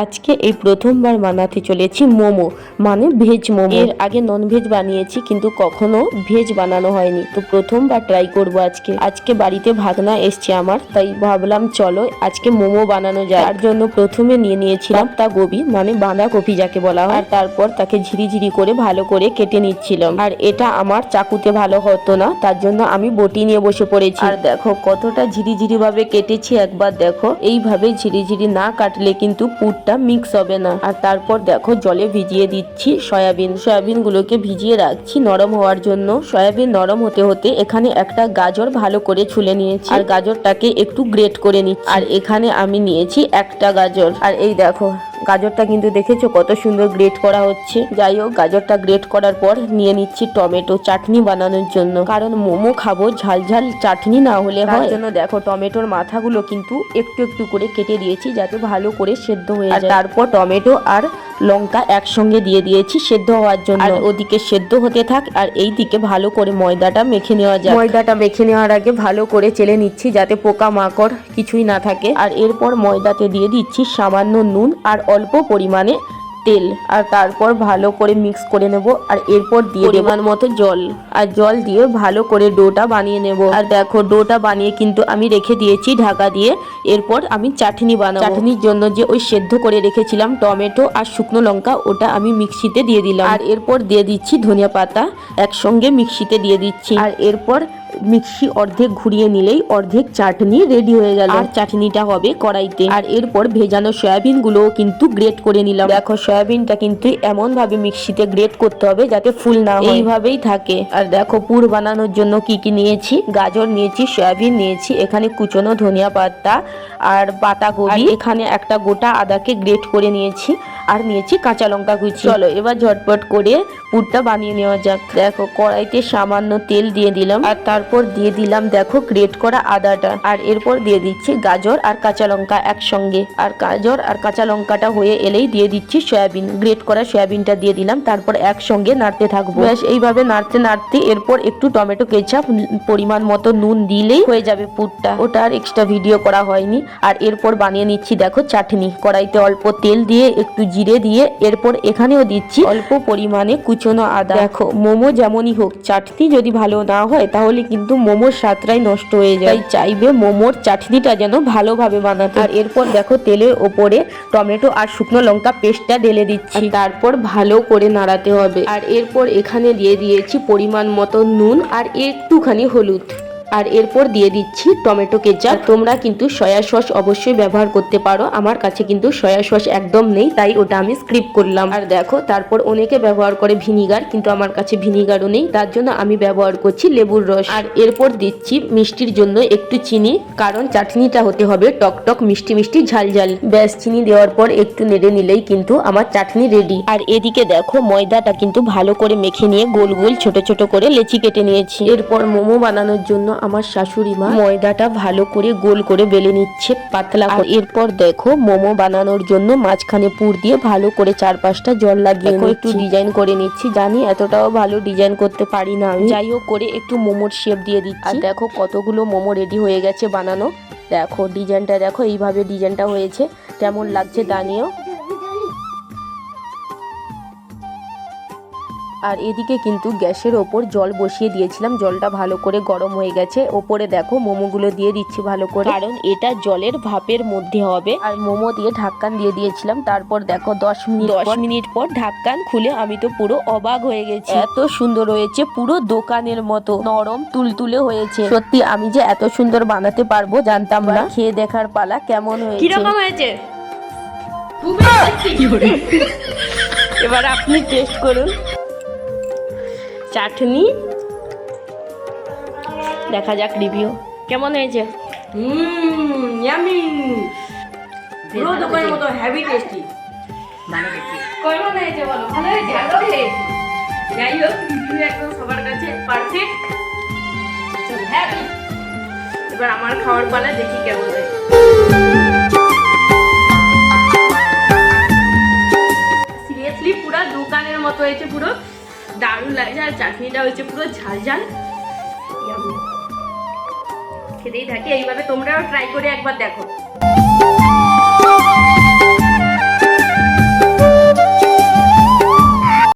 আজকে এই প্রথমবার বানাতে চলেছি মোমো, মানে ভেজ মোমো। এর আগে নন ভেজ বানিয়েছি কিন্তু কখনো ভেজ বানানো হয়নি, তো প্রথমবার ট্রাই করব আজকে বাড়িতে ভাগনা এসছে আমার, তাই ভাবলাম চলো আজকে মোমো বানানো যায়। তার জন্য প্রথমে নিয়ে নিয়েছিলাম পাতাকপি, মানে বাঁধাকপি যাকে বলা হয়, আর তারপর তাকে ঝিরিঝিরি করে ভালো করে কেটে নিচ্ছিলাম। আর এটা আমার চাকুতে ভালো হতো না, তার জন্য আমি বটি নিয়ে বসে পড়েছি। আর দেখো কতটা ঝিরিঝিরি ভাবে কেটেছি, একবার দেখো। এইভাবে ঝিরিঝিরি না কাটলে কিন্তু পুরটা মিক্স হবে না। আর তারপর দেখো জলে ভিজিয়ে দিচ্ছি সয়াবিন গুলোকে ভিজিয়ে রাখছি নরম হওয়ার জন্য। সয়াবিন নরম হতে হতে এখানে একটা গাজর ভালো করে ছুলে নিয়েছি, আর গাজরটাকে একটু গ্রেট করে নিচ্ছি। আর এখানে আমি নিয়েছি একটা গাজর। আর এই দেখো গাজরটা কিন্তু দেখেছো কত সুন্দর গ্রেট করা হচ্ছে। যাই হোক, গাজরটা গ্রেট করার পর নিয়ে নিচ্ছি টমেটো চাটনি বানানোর জন্য, কারণ মোমো খাবো, ঝাল ঝাল চাটনি না হলে হয়। তার জন্য দেখো টমেটোর মাথাগুলো কিন্তু একটু একটু করে কেটে দিয়েছি যাতে ভালো করে সেদ্ধ হয়ে যায়। তারপর টমেটো আর লঙ্কা একসঙ্গে দিয়ে দিয়েছি সেদ্ধ হওয়ার জন্য। আর ওদিকে সেদ্ধ হতে থাক, আর এই দিকে ভালো করে ময়দাটা মেখে নেওয়া যায়। ময়দাটা মেখে নেওয়ার আগে ভালো করে চেলে নিচ্ছি যাতে পোকা মাকড় কিছুই না থাকে। আর এরপর ময়দাতে দিয়ে দিচ্ছি সামান্য নুন আর অল্প পরিমাণে তেল, আর তারপর ভালো করে মিক্স করে নেব। আর এরপর দিয়ে পরিমাণ মতো জল, আর জল দিয়ে ভালো করে ডোটা বানিয়ে নেব। আর দেখো ডোটা বানিয়ে কিন্তু আমি রেখে দিয়েছি ঢাকা দিয়ে। এরপর আমি চাটনি বানাবো। চাটনির জন্য যে ওই সেদ্ধ করে রেখেছিলাম টমেটো আর শুকনো লঙ্কা, ওটা আমি মিক্সিতে দিয়ে দিলাম। আর এরপর দিয়ে দিচ্ছি ধনিয়া পাতা, একসঙ্গে মিক্সিতে দিয়ে দিচ্ছি। আর এরপর মিক্সি অর্ধেক ঘুরিয়ে নিলেই অর্ধেক চাটনি রেডি হয়ে গেল। আর চাটনিটা হবে কড়াইতে। আর এরপর ভেজানো সয়াবিন গুলো কিন্তু গ্রেট করে নিলাম। দেখো সয়াবিনটা কিন্তু এমন ভাবে মিক্সিতে গ্রেট করতে হবে যাতে ফুল না হয়, এইভাবেই থাকে। আর দেখো পুর বানানোর জন্য কি কি নিয়েছি, গাজর নিয়েছি, সয়াবিন নিয়েছি, এখানে কুচনো ধনিয়া পাতা আর পাতাকপি, এখানে একটা গোটা আদাকে গ্রেট করে নিয়েছি, আর নিয়েছি কাঁচা লঙ্কা কুচি। চলো এবার ঝটপট করে পুরটা বানিয়ে নেওয়া যাক। দেখো কড়াইতে সামান্য তেল দিয়ে দিলাম, আর তারপর দিয়ে দিলাম দেখো গ্রেট করা আদাটা। আর এরপর দিয়ে দিচ্ছি গাজর আর কাঁচা লঙ্কা একসঙ্গে। আর গাজর আর কাঁচা লঙ্কাটা হয়ে এলেই দিয়ে দিচ্ছি সয়াবিন, গ্রেট করা সয়াবিনটা দিয়ে দিলাম। তারপর একসঙ্গে নাড়তে থাকবো। ব্যাস এইভাবে নাড়তে নাড়তে এরপর একটু টমেটো কেচাপ পরিমাণ মতো নুন দিলেই হয়ে যাবে পুরটা। ওটা আর এক্সট্রা ভিডিও করা হয়নি। আর এরপর বানিয়ে নিচ্ছি দেখো চাটনি। কড়াইতে অল্প তেল দিয়ে একটু জিরে দিয়ে এরপর এখানেও দিচ্ছি অল্প পরিমাণে কুচনো আদা। দেখো মোমো যেমনই হোক, চাটনি যদি ভালো না হয় তাহলে কিন্তু মোমোর স্বাদটাই নষ্ট হয়ে যায়। তাই চাইবে মোমোর চাটনিটা যেন ভালোভাবে বানাতে। আর এরপর দেখো তেলের ওপরে টমেটো আর শুকনো লঙ্কা পেস্টটা ঢেলে দিচ্ছি, তারপর ভালো করে নাড়াতে হবে। আর এরপর এখানে দিয়ে দিয়েছি পরিমাণ মতো নুন আর একটুখানি হলুদ। আর এরপর দিয়ে দিচ্ছি টমেটো কেচাপ। তোমরা কিন্তু সয়া সস অবশ্যই ব্যবহার করতে পারো, আমার কাছে কিন্তু সয়া সস একদম নেই, তাই ওটা আমি স্কিপ করলাম। আর দেখো তারপর অনেকে ব্যবহার করে ভিনিগার, কিন্তু আমার কাছে ভিনিগারও নেই, তার জন্য আমি ব্যবহার করছি লেবুর রস। আর এরপর দিচ্ছি মিষ্টির জন্য একটু চিনি, কারণ চাটনিটা হতে হবে টকটক মিষ্টি মিষ্টি ঝাল ঝাল। ব্যাস চিনি দেওয়ার পর একটু নেড়ে নিলেই কিন্তু আমার চাটনি রেডি। আর এদিকে দেখো ময়দাটা কিন্তু ভালো করে মেখে নিয়ে গোল গোল ছোট ছোট করে লেচি কেটে নিয়েছি। এরপর মোমো বানানোর জন্য আমার শাশুড়ি মা ময়দাটা ভালো করে গোল করে বেলে নিচ্ছে পাতলা করে। এরপর দেখো মোমো বানানোর জন্য মাঝখানে পুর দিয়ে ভালো করে চারপাশটা জল লাগিয়ে একটু ডিজাইন করে নিচ্ছি। জানি এতটাও ভালো ডিজাইন করতে পারি না আমি, যাই হোক করে একটু মোমোর শেপ দিয়ে দিচ্ছি। আর দেখো কতগুলো মোমো রেডি হয়ে গেছে বানানো। দেখো ডিজাইনটা দেখো, এইভাবে ডিজাইনটা হয়েছে, কেমন লাগছে জানিও। আর এদিকে কিন্তু গ্যাসের ওপর জল বসিয়ে দিয়েছিলাম, জলটা ভালো করে গরম হয়ে গেছে। ওপরে দেখো মোমোগুলো দিয়ে দিচ্ছি ভালো করে, কারণ এটা জলের ভাপের মধ্যে হবে। আর মোমো দিয়ে ঢাক্কান দিয়ে দিয়েছিলাম। তারপর দেখো 10 মিনিট পর ঢাক্কান খুলে আমি তো পুরো অবাক হয়ে গেছি, এত সুন্দর হয়েছে, পুরো দোকানের মতো নরম তুলতুলে হয়েছে। সত্যি আমি যে এত সুন্দর বানাতে পারবো জানতাম না। খেয়ে দেখার পালা কেমন হয়েছে, কিরকম হয়েছে এবার আপনি টেস্ট করুন চাটনি, দেখা যাক রিভিউ কেমন হয়েছে। ইয়ামি, পুরো দোকানের মতো হেভি টেস্টি। কেমন হয়েছে বলো? ভালো হয়েছে, ভালো হয়েছে। যাই হোক রিভিউ একদম সবার কাছে পারফেক্ট। হ্যাপি। এবার আমার খাওয়ার পালা, দেখি কেমন হয়। সিরিয়াসলি পুরো দোকানের মতো হয়েছে, পুরো দারুণ লাগছে। আর চাটনিটা হয়েছে পুরো ঝাল ঝাল, খেতেই থাকে। এইভাবে তোমরাও ট্রাই করে একবার দেখো।